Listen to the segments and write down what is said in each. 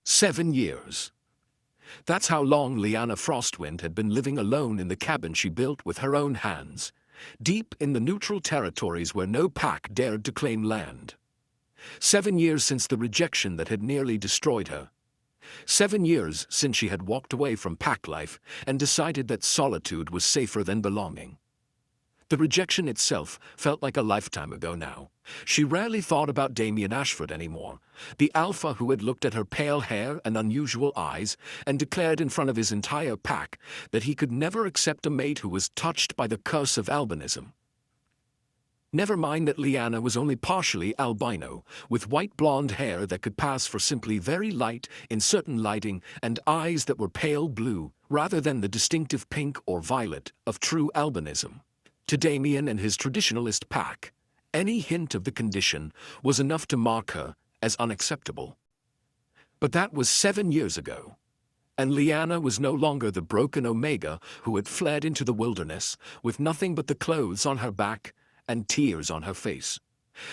7 years. That's how long Lyanna Frostwind had been living alone in the cabin she built with her own hands, deep in the neutral territories where no pack dared to claim land. 7 years since the rejection that had nearly destroyed her. 7 years since she had walked away from pack life and decided that solitude was safer than belonging. The rejection itself felt like a lifetime ago now. She rarely thought about Damien Ashford anymore, the alpha who had looked at her pale hair and unusual eyes and declared in front of his entire pack that he could never accept a mate who was touched by the curse of albinism. Never mind that Lyanna was only partially albino, with white blonde hair that could pass for simply very light in certain lighting and eyes that were pale blue rather than the distinctive pink or violet of true albinism. To Damien and his traditionalist pack, any hint of the condition was enough to mark her as unacceptable. But that was 7 years ago, and Lyanna was no longer the broken Omega who had fled into the wilderness with nothing but the clothes on her back and tears on her face.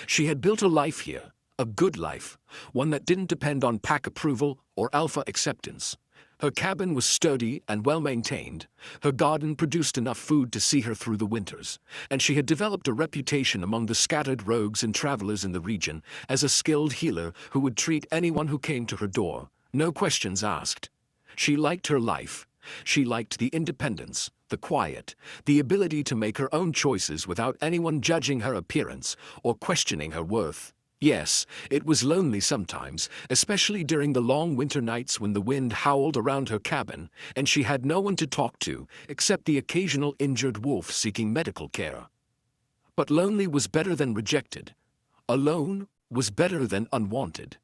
She had built a life here, a good life, one that didn't depend on pack approval or alpha acceptance. Her cabin was sturdy and well-maintained, her garden produced enough food to see her through the winters, and she had developed a reputation among the scattered rogues and travelers in the region as a skilled healer who would treat anyone who came to her door, no questions asked. She liked her life. She liked the independence, the quiet, the ability to make her own choices without anyone judging her appearance or questioning her worth. Yes, it was lonely sometimes, especially during the long winter nights when the wind howled around her cabin and she had no one to talk to except the occasional injured wolf seeking medical care. But lonely was better than rejected. Alone was better than unwanted.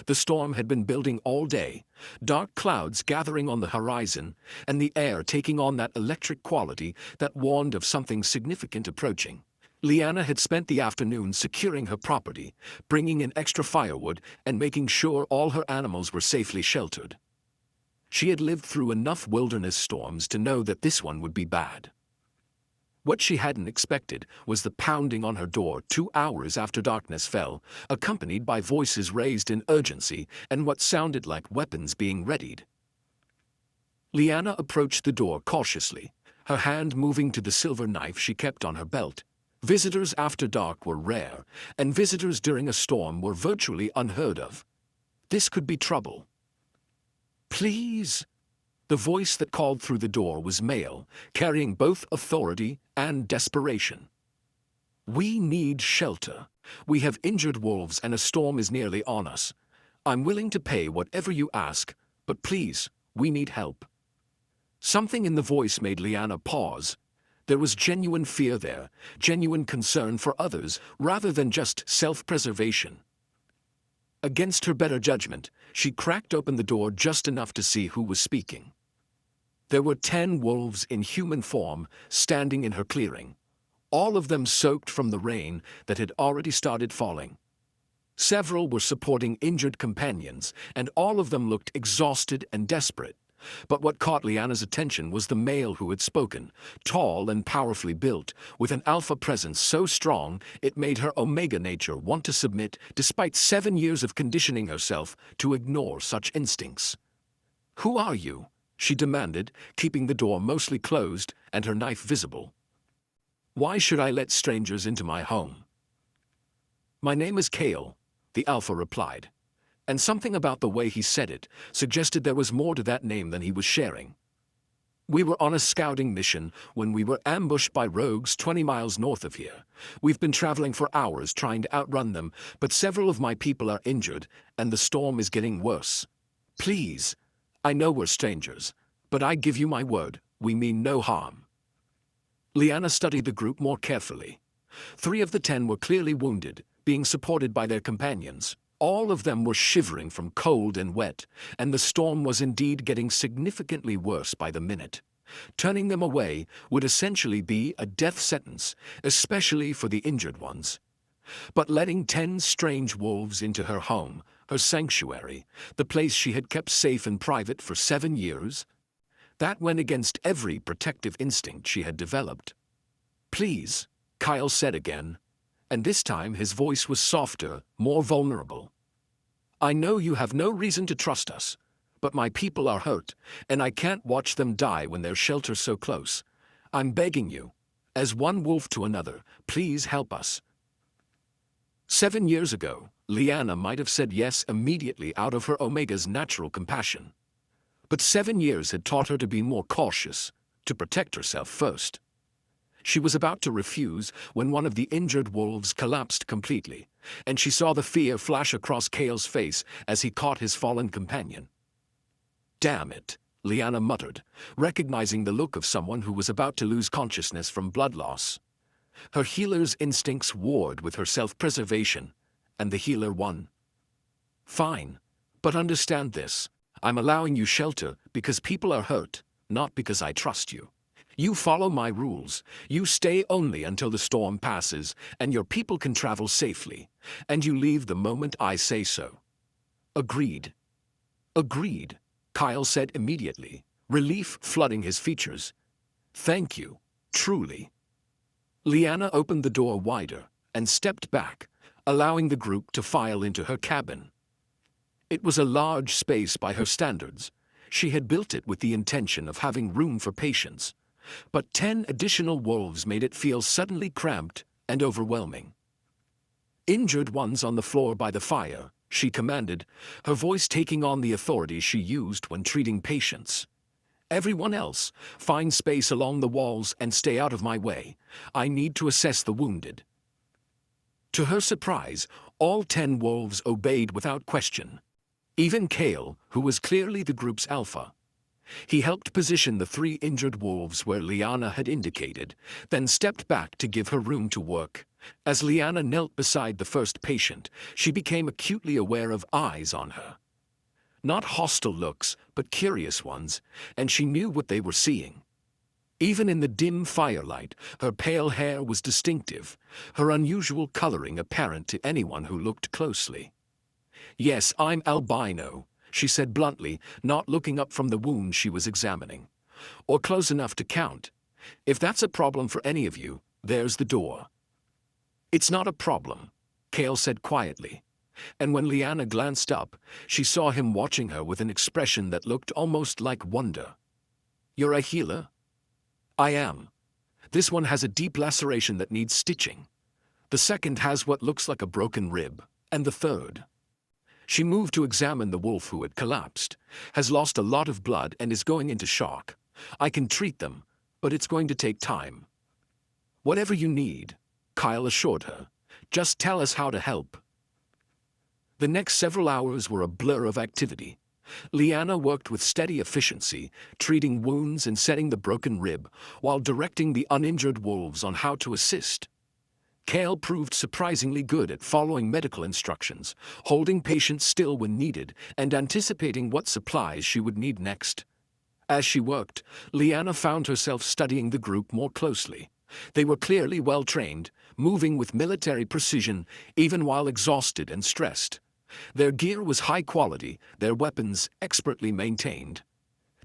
The storm had been building all day, dark clouds gathering on the horizon, and the air taking on that electric quality that warned of something significant approaching. Lyanna had spent the afternoon securing her property, bringing in extra firewood, and making sure all her animals were safely sheltered. She had lived through enough wilderness storms to know that this one would be bad. What she hadn't expected was the pounding on her door 2 hours after darkness fell, accompanied by voices raised in urgency and what sounded like weapons being readied. Lyanna approached the door cautiously, her hand moving to the silver knife she kept on her belt. Visitors after dark were rare, and visitors during a storm were virtually unheard of. This could be trouble. "Please." The voice that called through the door was male, carrying both authority and desperation. "We need shelter. We have injured wolves and a storm is nearly on us. I'm willing to pay whatever you ask, but please, we need help." Something in the voice made Lyanna pause. There was genuine fear there, genuine concern for others rather than just self-preservation. Against her better judgment, she cracked open the door just enough to see who was speaking. There were 10 wolves in human form standing in her clearing, all of them soaked from the rain that had already started falling. Several were supporting injured companions, and all of them looked exhausted and desperate. But what caught Lyanna's attention was the male who had spoken, tall and powerfully built, with an alpha presence so strong it made her Omega nature want to submit despite 7 years of conditioning herself to ignore such instincts. "Who are you?" she demanded, keeping the door mostly closed and her knife visible. "Why should I let strangers into my home?" "My name is Kale," the alpha replied. And something about the way he said it suggested there was more to that name than he was sharing. "We were on a scouting mission when we were ambushed by rogues 20 miles north of here. We've been traveling for hours trying to outrun them, but several of my people are injured, and the storm is getting worse. Please, I know we're strangers, but I give you my word, we mean no harm." Lyanna studied the group more carefully. 3 of the 10 were clearly wounded, being supported by their companions. All of them were shivering from cold and wet, and the storm was indeed getting significantly worse by the minute. Turning them away would essentially be a death sentence, especially for the injured ones. But letting 10 strange wolves into her home, her sanctuary, the place she had kept safe and private for 7 years, that went against every protective instinct she had developed. "Please," Kyle said again, and this time his voice was softer, more vulnerable. I know you have no reason to trust us, but my people are hurt, and I can't watch them die when their shelter's so close. I'm begging you, as one wolf to another, please help us." 7 years ago, Liana might have said yes immediately out of her Omega's natural compassion. But 7 years had taught her to be more cautious, to protect herself first. She was about to refuse when one of the injured wolves collapsed completely, and she saw the fear flash across Kale's face as he caught his fallen companion. "Damn it," Liana muttered, recognizing the look of someone who was about to lose consciousness from blood loss. Her healer's instincts warred with her self-preservation, and the healer won. "Fine, but understand this. I'm allowing you shelter because people are hurt, not because I trust you. You follow my rules, you stay only until the storm passes, and your people can travel safely, and you leave the moment I say so." "Agreed." "Agreed," Kyle said immediately, relief flooding his features. "Thank you, truly." Liana opened the door wider and stepped back, allowing the group to file into her cabin. It was a large space by her standards. She had built it with the intention of having room for patients, but 10 additional wolves made it feel suddenly cramped and overwhelming. "Injured ones on the floor by the fire," she commanded, her voice taking on the authority she used when treating patients. "Everyone else, find space along the walls and stay out of my way. I need to assess the wounded." To her surprise, all 10 wolves obeyed without question. Even Kale, who was clearly the group's alpha. He helped position the 3 injured wolves where Liana had indicated, then stepped back to give her room to work. As Liana knelt beside the first patient, she became acutely aware of eyes on her. Not hostile looks, but curious ones, and she knew what they were seeing. Even in the dim firelight, her pale hair was distinctive, her unusual coloring apparent to anyone who looked closely. "Yes, I'm Albino," she said bluntly, not looking up from the wound she was examining. "Or close enough to count. If that's a problem for any of you, there's the door." "It's not a problem," Kale said quietly. And when Liana glanced up, she saw him watching her with an expression that looked almost like wonder. "You're a healer?" "I am. This one has a deep laceration that needs stitching. The second has what looks like a broken rib, and the third—" She moved to examine the wolf who had collapsed, "has lost a lot of blood and is going into shock. I can treat them, but it's going to take time." "Whatever you need," Kyle assured her. "Just tell us how to help." The next several hours were a blur of activity. Liana worked with steady efficiency, treating wounds and setting the broken rib, while directing the uninjured wolves on how to assist. Kale proved surprisingly good at following medical instructions, holding patients still when needed, and anticipating what supplies she would need next. As she worked, Liana found herself studying the group more closely. They were clearly well-trained, moving with military precision, even while exhausted and stressed. Their gear was high quality, their weapons expertly maintained.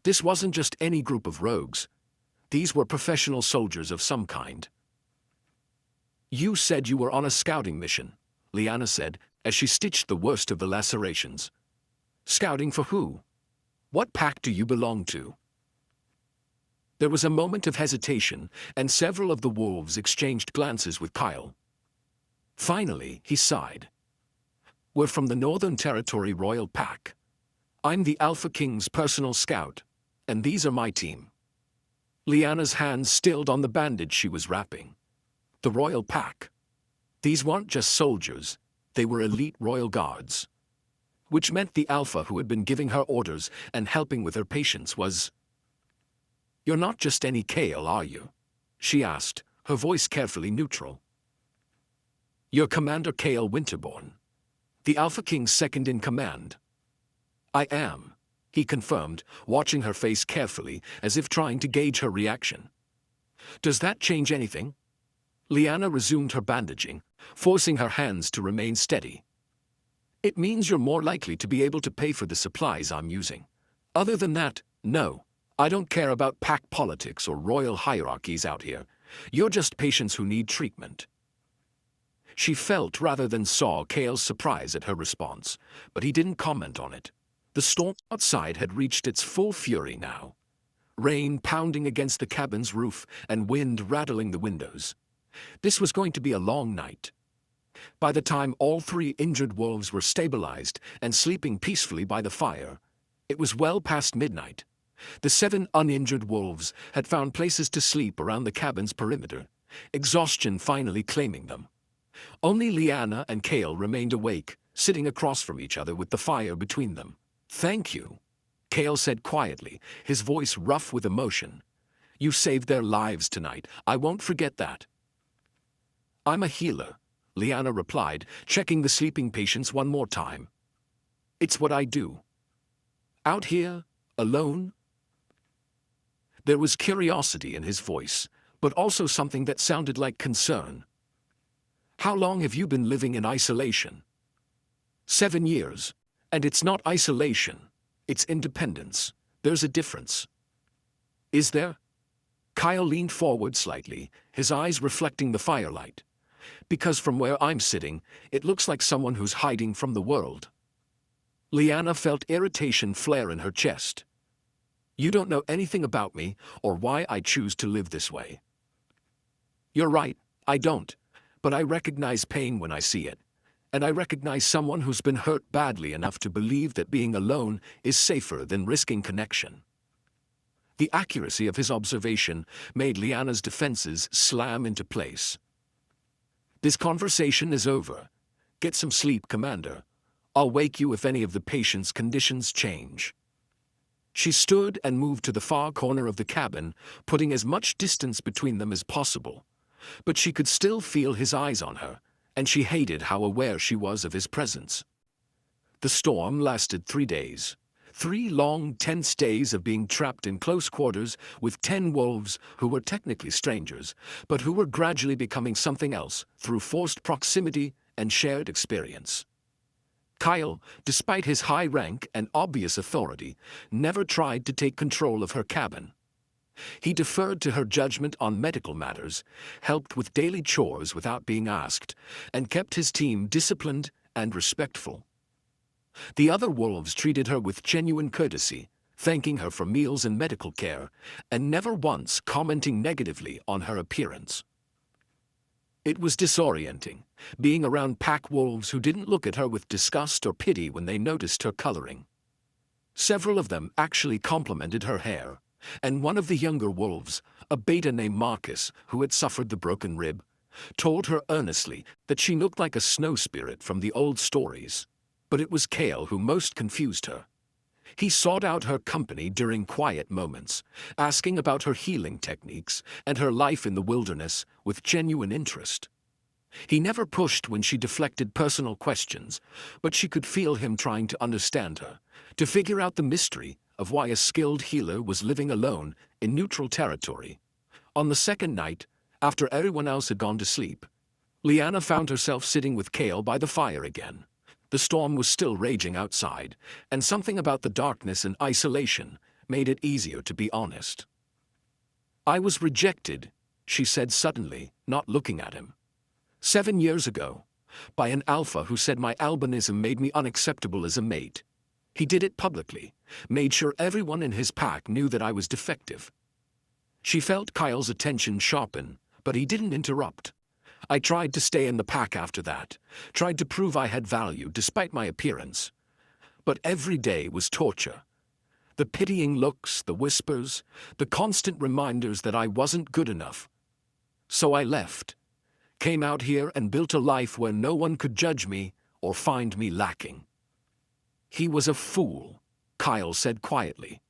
This wasn't just any group of rogues. These were professional soldiers of some kind. "You said you were on a scouting mission," Liana said, as she stitched the worst of the lacerations. "Scouting for who? What pack do you belong to?" There was a moment of hesitation, and several of the wolves exchanged glances with Kyle. Finally, he sighed. "We're from the Northern Territory Royal Pack. I'm the Alpha King's personal scout, and these are my team." Liana's hands stilled on the bandage she was wrapping. The Royal Pack. These weren't just soldiers, they were elite royal guards. Which meant the Alpha who had been giving her orders and helping with her patients was... "You're not just any Kale, are you?" she asked, her voice carefully neutral. "You're Commander Kale Winterborn, the Alpha King's second in command." "I am," he confirmed, watching her face carefully as if trying to gauge her reaction. "Does that change anything?" Liana resumed her bandaging, forcing her hands to remain steady. "It means you're more likely to be able to pay for the supplies I'm using. Other than that, no. I don't care about pack politics or royal hierarchies out here. You're just patients who need treatment." She felt rather than saw Kale's surprise at her response, but he didn't comment on it. The storm outside had reached its full fury now. Rain pounding against the cabin's roof and wind rattling the windows. This was going to be a long night. By the time all 3 injured wolves were stabilized and sleeping peacefully by the fire, it was well past midnight. The 7 uninjured wolves had found places to sleep around the cabin's perimeter, exhaustion finally claiming them. Only Liana and Kale remained awake, sitting across from each other with the fire between them. "Thank you," Kale said quietly, his voice rough with emotion. "You saved their lives tonight. I won't forget that." "I'm a healer," Liana replied, checking the sleeping patients one more time. "It's what I do." "Out here, alone?" There was curiosity in his voice, but also something that sounded like concern. "How long have you been living in isolation?" 7 years. And it's not isolation. It's independence. There's a difference. "Is there?" Kyle leaned forward slightly, his eyes reflecting the firelight. "Because from where I'm sitting, it looks like someone who's hiding from the world." Liana felt irritation flare in her chest. "You don't know anything about me or why I choose to live this way." "You're right, I don't. But I recognize pain when I see it. And I recognize someone who's been hurt badly enough to believe that being alone is safer than risking connection." The accuracy of his observation made Liana's defenses slam into place. "This conversation is over. Get some sleep, Commander. I'll wake you if any of the patient's conditions change." She stood and moved to the far corner of the cabin, putting as much distance between them as possible. But she could still feel his eyes on her, and she hated how aware she was of his presence. The storm lasted 3 days. 3 long, tense days of being trapped in close quarters with 10 wolves who were technically strangers, but who were gradually becoming something else through forced proximity and shared experience. Kyle, despite his high rank and obvious authority, never tried to take control of her cabin. He deferred to her judgment on medical matters, helped with daily chores without being asked, and kept his team disciplined and respectful. The other wolves treated her with genuine courtesy, thanking her for meals and medical care, and never once commenting negatively on her appearance. It was disorienting, being around pack wolves who didn't look at her with disgust or pity when they noticed her coloring. Several of them actually complimented her hair, and one of the younger wolves, a beta named Marcus who had suffered the broken rib, told her earnestly that she looked like a snow spirit from the old stories. But it was Kale who most confused her. He sought out her company during quiet moments, asking about her healing techniques and her life in the wilderness with genuine interest. He never pushed when she deflected personal questions, but she could feel him trying to understand her, to figure out the mystery of why a skilled healer was living alone in neutral territory. On the second night, after everyone else had gone to sleep, Liana found herself sitting with Kale by the fire again. The storm was still raging outside, and something about the darkness and isolation made it easier to be honest. "I was rejected," she said suddenly, not looking at him. 7 years ago, by an alpha who said my albinism made me unacceptable as a mate. He did it publicly, made sure everyone in his pack knew that I was defective. She felt Kyle's attention sharpen, but he didn't interrupt. I tried to stay in the pack after that, tried to prove I had value despite my appearance. But every day was torture. The pitying looks, the whispers, the constant reminders that I wasn't good enough. So I left, came out here and built a life where no one could judge me or find me lacking." "He was a fool," Kyle said quietly.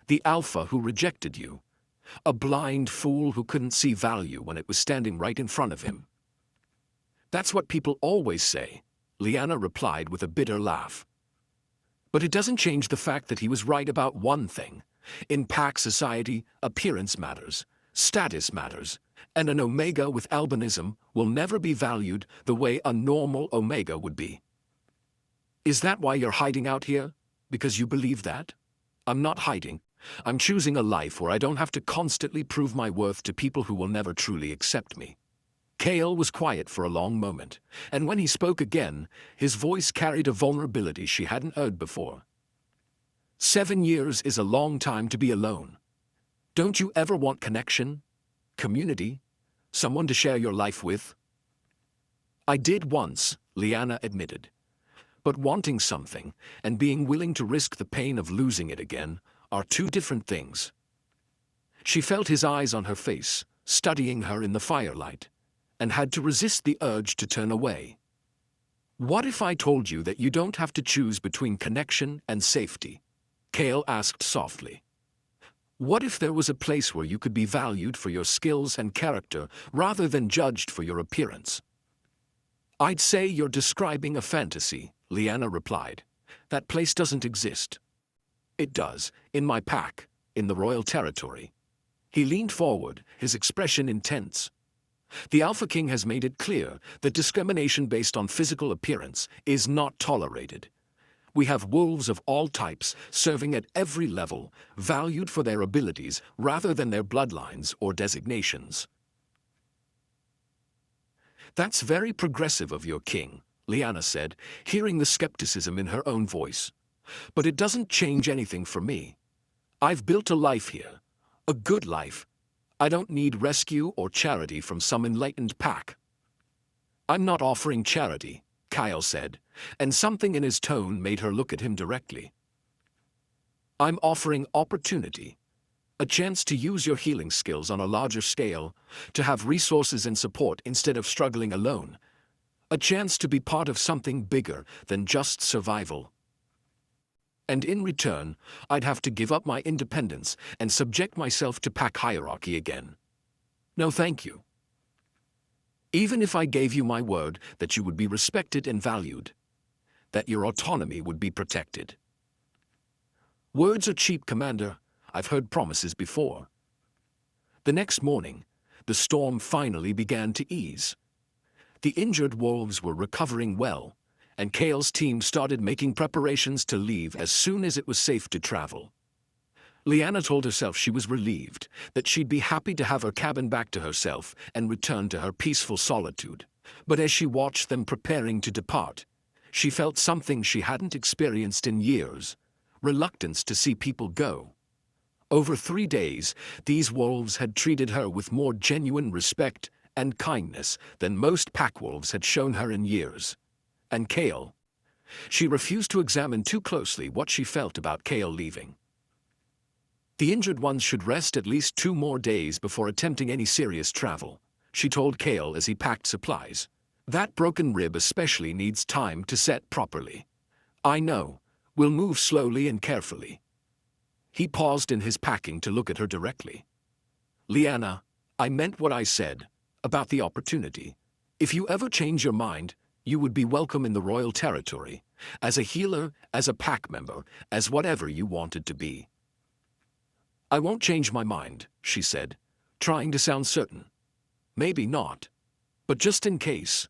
"The alpha who rejected you. A blind fool who couldn't see value when it was standing right in front of him." "That's what people always say," Liana replied with a bitter laugh. "But it doesn't change the fact that he was right about one thing. In pack society, appearance matters, status matters, and an Omega with albinism will never be valued the way a normal Omega would be." "Is that why you're hiding out here? Because you believe that?" "I'm not hiding. I'm choosing a life where I don't have to constantly prove my worth to people who will never truly accept me." Kale was quiet for a long moment, and when he spoke again, his voice carried a vulnerability she hadn't heard before. 7 years is a long time to be alone. Don't you ever want connection? Community? Someone to share your life with? I did once, Liana admitted. But wanting something and being willing to risk the pain of losing it again are two different things. She felt his eyes on her face, studying her in the firelight, and had to resist the urge to turn away. What if I told you that you don't have to choose between connection and safety? Kale asked softly. What if there was a place where you could be valued for your skills and character rather than judged for your appearance? I'd say you're describing a fantasy, Liana replied. That place doesn't exist. It does, in my pack, in the royal territory. He leaned forward, his expression intense. The Alpha King has made it clear that discrimination based on physical appearance is not tolerated. We have wolves of all types serving at every level, valued for their abilities rather than their bloodlines or designations. That's very progressive of your king, Liana said, hearing the skepticism in her own voice. But it doesn't change anything for me. I've built a life here, a good life. I don't need rescue or charity from some enlightened pack. I'm not offering charity, Kyle said, and something in his tone made her look at him directly. I'm offering opportunity, a chance to use your healing skills on a larger scale, to have resources and support instead of struggling alone, a chance to be part of something bigger than just survival. And in return, I'd have to give up my independence and subject myself to pack hierarchy again. No thank you. Even if I gave you my word that you would be respected and valued, that your autonomy would be protected. Words are cheap, Commander. I've heard promises before. The next morning, the storm finally began to ease. The injured wolves were recovering well, and Kale's team started making preparations to leave as soon as it was safe to travel. Liana told herself she was relieved, that she'd be happy to have her cabin back to herself and return to her peaceful solitude. But as she watched them preparing to depart, she felt something she hadn't experienced in years, reluctance to see people go. Over 3 days, these wolves had treated her with more genuine respect and kindness than most pack wolves had shown her in years. And Kale. She refused to examine too closely what she felt about Kale leaving. The injured ones should rest at least 2 more days before attempting any serious travel, she told Kale as he packed supplies. That broken rib especially needs time to set properly. I know. We'll move slowly and carefully. He paused in his packing to look at her directly. Liana, I meant what I said about the opportunity. If you ever change your mind, you would be welcome in the royal territory, as a healer, as a pack member, as whatever you wanted to be. I won't change my mind, she said, trying to sound certain. Maybe not, but just in case.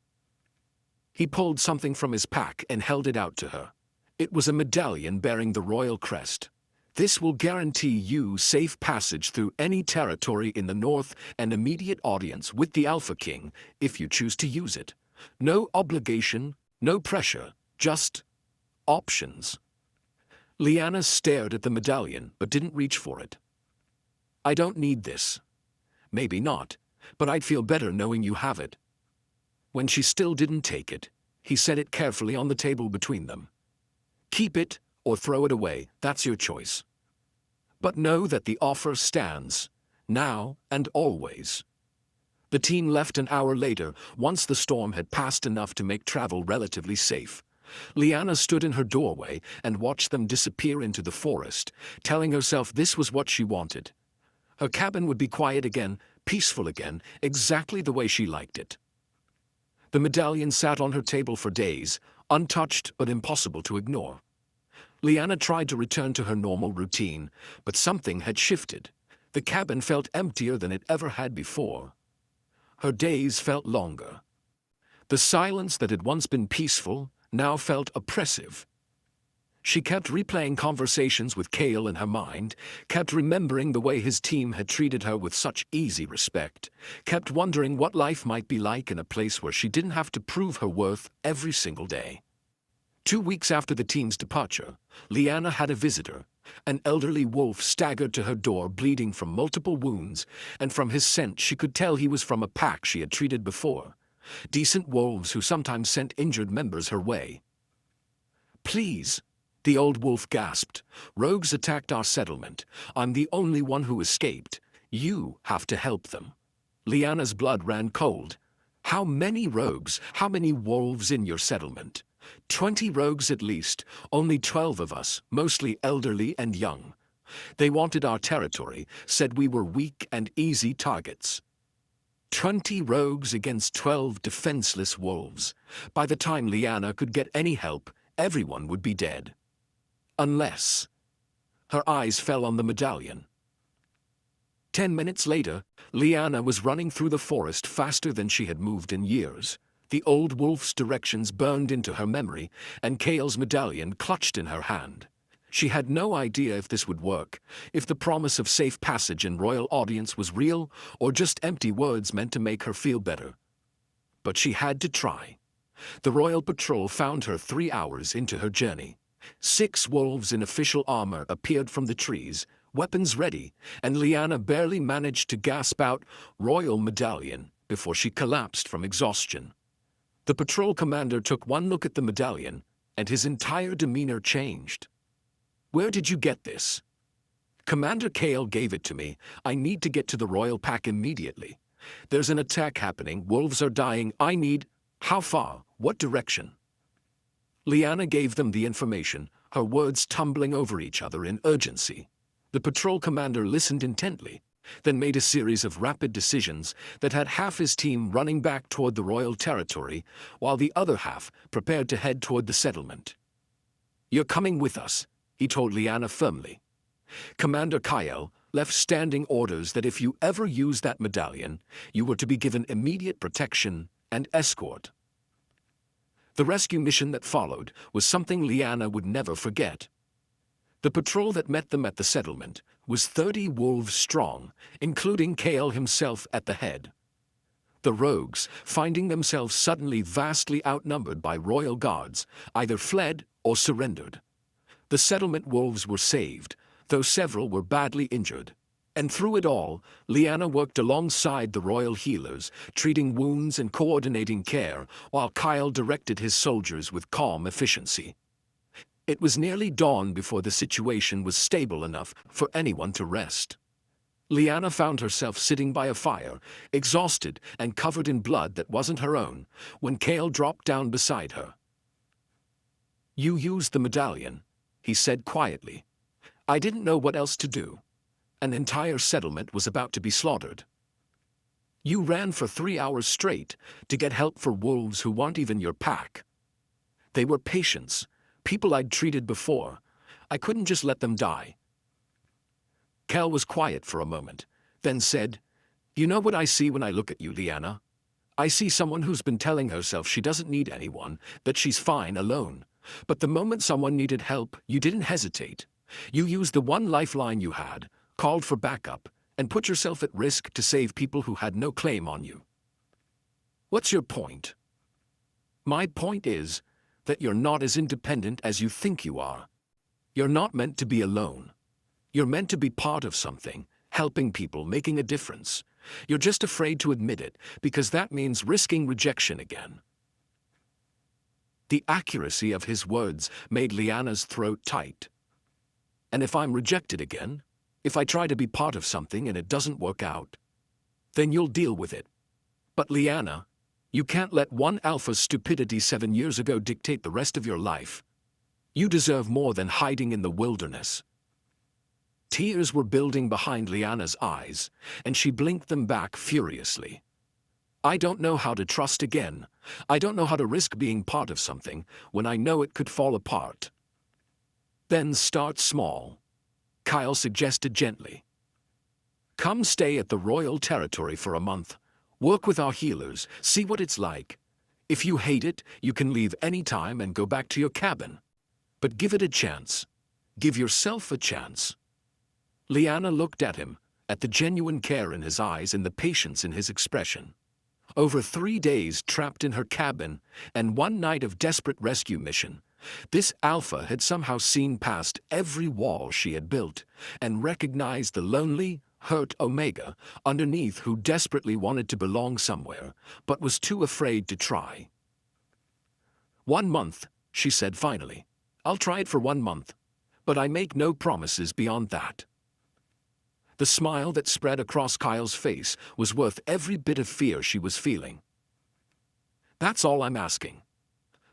He pulled something from his pack and held it out to her. It was a medallion bearing the royal crest. This will guarantee you safe passage through any territory in the north and immediate audience with the Alpha King if you choose to use it. No obligation, no pressure, just options. Liana stared at the medallion but didn't reach for it. I don't need this. Maybe not, but I'd feel better knowing you have it. When she still didn't take it, he set it carefully on the table between them. Keep it or throw it away, that's your choice. But know that the offer stands, now and always. The team left an hour later, once the storm had passed enough to make travel relatively safe. Liana stood in her doorway and watched them disappear into the forest, telling herself this was what she wanted. Her cabin would be quiet again, peaceful again, exactly the way she liked it. The medallion sat on her table for days, untouched but impossible to ignore. Liana tried to return to her normal routine, but something had shifted. The cabin felt emptier than it ever had before. Her days felt longer. The silence that had once been peaceful now felt oppressive. She kept replaying conversations with Kale in her mind, kept remembering the way his team had treated her with such easy respect, kept wondering what life might be like in a place where she didn't have to prove her worth every single day. 2 weeks after the team's departure, Liana had a visitor. An elderly wolf staggered to her door bleeding from multiple wounds, and from his scent she could tell he was from a pack she had treated before. Decent wolves who sometimes sent injured members her way. "Please," the old wolf gasped. "Rogues attacked our settlement. I'm the only one who escaped. You have to help them." Liana's blood ran cold. "How many rogues? How many wolves in your settlement?" 20 rogues at least, only 12 of us, mostly elderly and young. They wanted our territory, said we were weak and easy targets. 20 rogues against 12 defenseless wolves. By the time Liana could get any help, everyone would be dead. Unless... Her eyes fell on the medallion. 10 minutes later, Liana was running through the forest faster than she had moved in years. The old wolf's directions burned into her memory, and Kale's medallion clutched in her hand. She had no idea if this would work, if the promise of safe passage and royal audience was real, or just empty words meant to make her feel better. But she had to try. The royal patrol found her 3 hours into her journey. 6 wolves in official armor appeared from the trees, weapons ready, and Liana barely managed to gasp out, "Royal medallion," before she collapsed from exhaustion. The patrol commander took one look at the medallion, and his entire demeanor changed. "Where did you get this?" "Commander Kale gave it to me. I need to get to the royal pack immediately. There's an attack happening, wolves are dying, I need..." "How far? What direction?" Liana gave them the information, her words tumbling over each other in urgency. The patrol commander listened intently, then made a series of rapid decisions that had half his team running back toward the royal territory, while the other half prepared to head toward the settlement. "You're coming with us," he told Liana firmly. Commander Kyle left standing orders that if you ever used that medallion, you were to be given immediate protection and escort. The rescue mission that followed was something Liana would never forget. The patrol that met them at the settlement was 30 wolves strong, including Kale himself at the head. The rogues, finding themselves suddenly vastly outnumbered by royal guards, either fled or surrendered. The settlement wolves were saved, though several were badly injured. And through it all, Liana worked alongside the royal healers, treating wounds and coordinating care, while Kyle directed his soldiers with calm efficiency. It was nearly dawn before the situation was stable enough for anyone to rest. Liana found herself sitting by a fire, exhausted and covered in blood that wasn't her own, when Kale dropped down beside her. "You used the medallion," he said quietly. "I didn't know what else to do. An entire settlement was about to be slaughtered. You ran for 3 hours straight to get help for wolves who weren't even your pack. They were patients, people I'd treated before. I couldn't just let them die." Kel was quiet for a moment, then said, "You know what I see when I look at you, Liana? I see someone who's been telling herself she doesn't need anyone, that she's fine alone. But the moment someone needed help, you didn't hesitate. You used the one lifeline you had, called for backup, and put yourself at risk to save people who had no claim on you. What's your point?" "My point is that you're not as independent as you think you are. You're not meant to be alone. You're meant to be part of something, helping people, making a difference. You're just afraid to admit it, because that means risking rejection again." The accuracy of his words made Liana's throat tight. "And if I'm rejected again? If I try to be part of something and it doesn't work out? Then you'll deal with it. But Liana, you can't let one alpha's stupidity 7 years ago dictate the rest of your life. You deserve more than hiding in the wilderness." Tears were building behind Liana's eyes, and she blinked them back furiously. "I don't know how to trust again. I don't know how to risk being part of something when I know it could fall apart." "Then start small," Kyle suggested gently. "Come stay at the royal territory for a month. Work with our healers, see what it's like. If you hate it, you can leave any time and go back to your cabin." But give it a chance. Give yourself a chance. Liana looked at him, at the genuine care in his eyes and the patience in his expression. Over 3 days trapped in her cabin and 1 night of desperate rescue mission, this alpha had somehow seen past every wall she had built and recognized the lonely, hurt Omega underneath who desperately wanted to belong somewhere, but was too afraid to try. 1 month, she said finally. I'll try it for 1 month, but I make no promises beyond that. The smile that spread across Kyle's face was worth every bit of fear she was feeling. That's all I'm asking.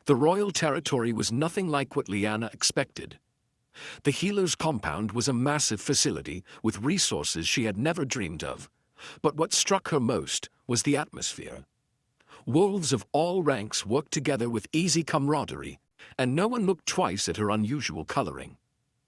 The royal territory was nothing like what Liana expected. The healer's compound was a massive facility with resources she had never dreamed of, but what struck her most was the atmosphere. Wolves of all ranks worked together with easy camaraderie, and no one looked twice at her unusual coloring.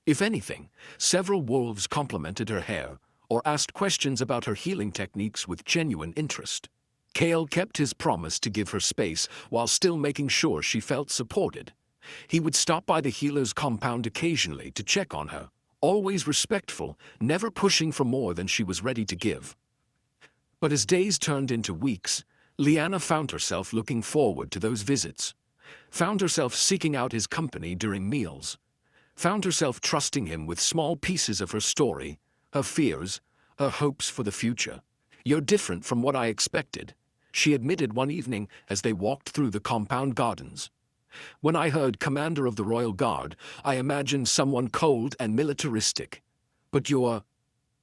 If anything, several wolves complimented her hair or asked questions about her healing techniques with genuine interest. Kale kept his promise to give her space while still making sure she felt supported. He would stop by the healer's compound occasionally to check on her, always respectful, never pushing for more than she was ready to give. But as days turned into weeks, Liana found herself looking forward to those visits, found herself seeking out his company during meals, found herself trusting him with small pieces of her story, her fears, her hopes for the future. You're different from what I expected, she admitted one evening as they walked through the compound gardens. When I heard Commander of the Royal Guard, I imagined someone cold and militaristic. But you're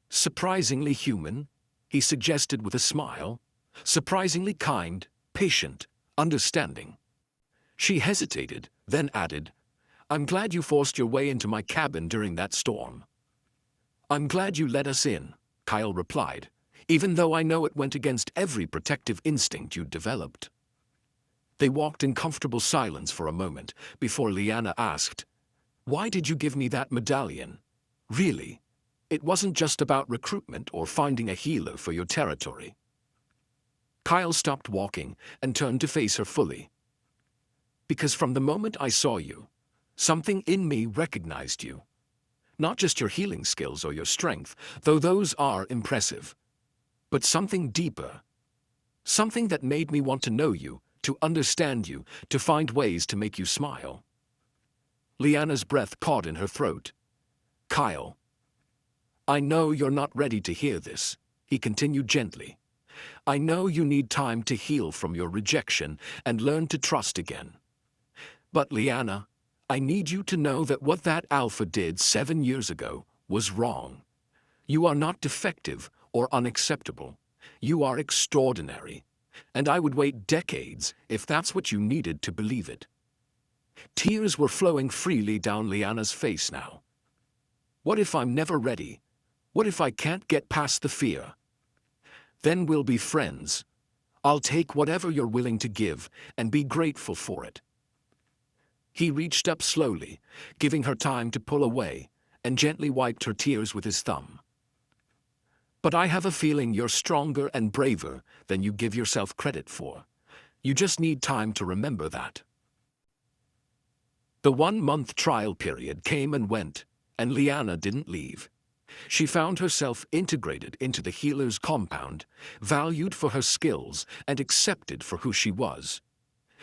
surprisingly human, he suggested with a smile. Surprisingly kind, patient, understanding. She hesitated, then added, I'm glad you forced your way into my cabin during that storm. I'm glad you let us in, Kyle replied, even though I know it went against every protective instinct you'd developed. They walked in comfortable silence for a moment before Liana asked, Why did you give me that medallion? Really? It wasn't just about recruitment or finding a healer for your territory. Kyle stopped walking and turned to face her fully. Because from the moment I saw you, something in me recognized you. Not just your healing skills or your strength, though those are impressive, but something deeper. Something that made me want to know you, to understand you, to find ways to make you smile. Liana's breath caught in her throat. Kyle. I know you're not ready to hear this, he continued gently. I know you need time to heal from your rejection and learn to trust again. But Liana, I need you to know that what that alpha did 7 years ago was wrong. You are not defective or unacceptable. You are extraordinary. And I would wait decades if that's what you needed to believe it. Tears were flowing freely down Liana's face now. What if I'm never ready? What if I can't get past the fear? Then we'll be friends. I'll take whatever you're willing to give and be grateful for it. He reached up slowly, giving her time to pull away, and gently wiped her tears with his thumb. But I have a feeling you're stronger and braver than you give yourself credit for. You just need time to remember that. The 1-month trial period came and went, and Liana didn't leave. She found herself integrated into the healer's compound, valued for her skills and accepted for who she was.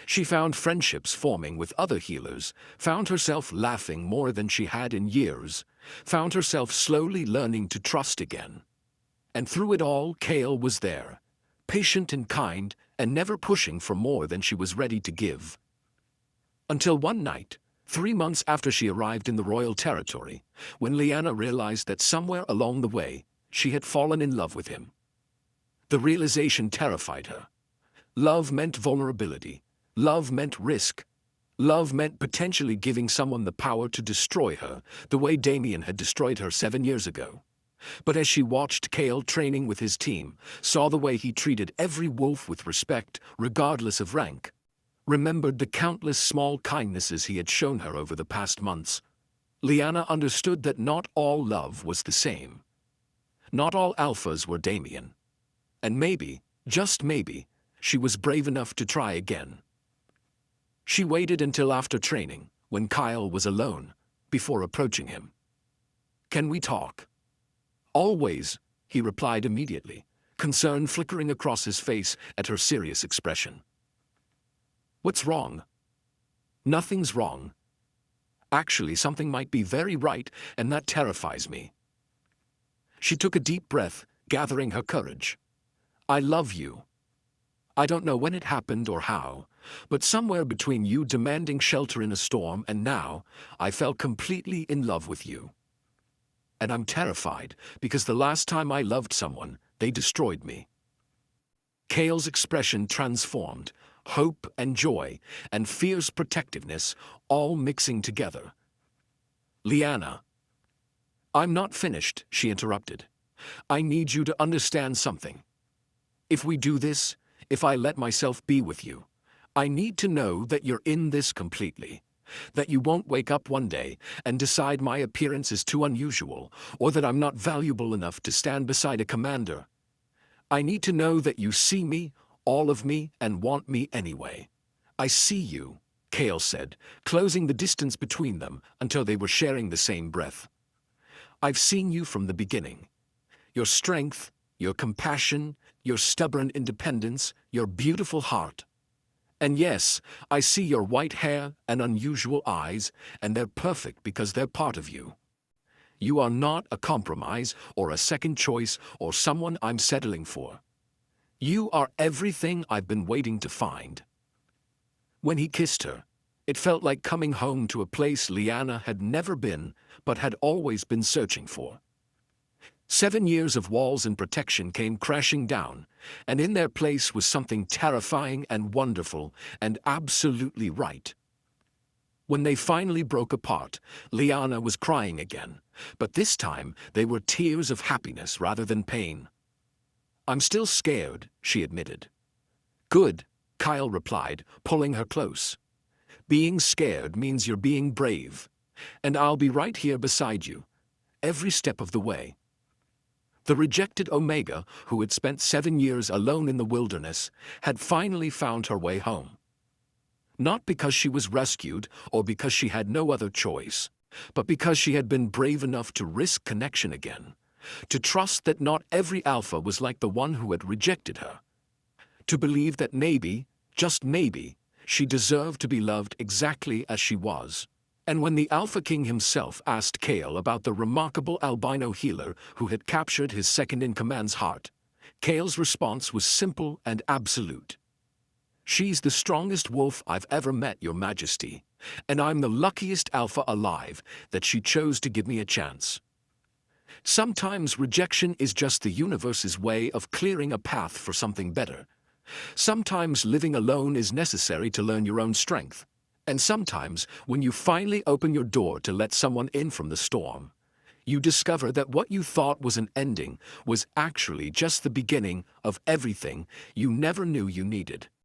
She found friendships forming with other healers, found herself laughing more than she had in years, found herself slowly learning to trust again. And through it all, Kale was there, patient and kind, and never pushing for more than she was ready to give. Until one night, 3 months after she arrived in the royal territory, when Liana realized that somewhere along the way, she had fallen in love with him. The realization terrified her. Love meant vulnerability. Love meant risk. Love meant potentially giving someone the power to destroy her, the way Damien had destroyed her 7 years ago. But as she watched Kale training with his team, saw the way he treated every wolf with respect, regardless of rank, remembered the countless small kindnesses he had shown her over the past months, Liana understood that not all love was the same. Not all alphas were Damien. And maybe, just maybe, she was brave enough to try again. She waited until after training, when Kyle was alone, before approaching him. "Can we talk?" "Always," he replied immediately, concern flickering across his face at her serious expression. "What's wrong?" "Nothing's wrong. Actually, something might be very right, and that terrifies me." She took a deep breath, gathering her courage. "I love you. I don't know when it happened or how, but somewhere between you demanding shelter in a storm and now, I fell completely in love with you. And I'm terrified, because the last time I loved someone, they destroyed me." Kale's expression transformed, hope and joy, and fierce protectiveness, all mixing together. "Liana." "I'm not finished," she interrupted. "I need you to understand something. If we do this, if I let myself be with you, I need to know that you're in this completely. That you won't wake up one day and decide my appearance is too unusual, or that I'm not valuable enough to stand beside a commander. I need to know that you see me, all of me, and want me anyway." "I see you," Kale said, closing the distance between them until they were sharing the same breath. "I've seen you from the beginning. Your strength, your compassion, your stubborn independence, your beautiful heart. And yes, I see your white hair and unusual eyes, and they're perfect because they're part of you. You are not a compromise or a second choice or someone I'm settling for. You are everything I've been waiting to find." When he kissed her, it felt like coming home to a place Liana had never been, but had always been searching for. 7 years of walls and protection came crashing down, and in their place was something terrifying and wonderful and absolutely right. When they finally broke apart, Liana was crying again, but this time they were tears of happiness rather than pain. "I'm still scared," she admitted. "Good," Kyle replied, pulling her close. "Being scared means you're being brave, and I'll be right here beside you, every step of the way." The rejected Omega, who had spent 7 years alone in the wilderness, had finally found her way home. Not because she was rescued or because she had no other choice, but because she had been brave enough to risk connection again, to trust that not every alpha was like the one who had rejected her, to believe that maybe, just maybe, she deserved to be loved exactly as she was. And when the Alpha King himself asked Kale about the remarkable albino healer who had captured his second-in-command's heart, Kale's response was simple and absolute. "She's the strongest wolf I've ever met, Your Majesty, and I'm the luckiest alpha alive that she chose to give me a chance." Sometimes rejection is just the universe's way of clearing a path for something better. Sometimes living alone is necessary to learn your own strength. And sometimes, when you finally open your door to let someone in from the storm, you discover that what you thought was an ending was actually just the beginning of everything you never knew you needed.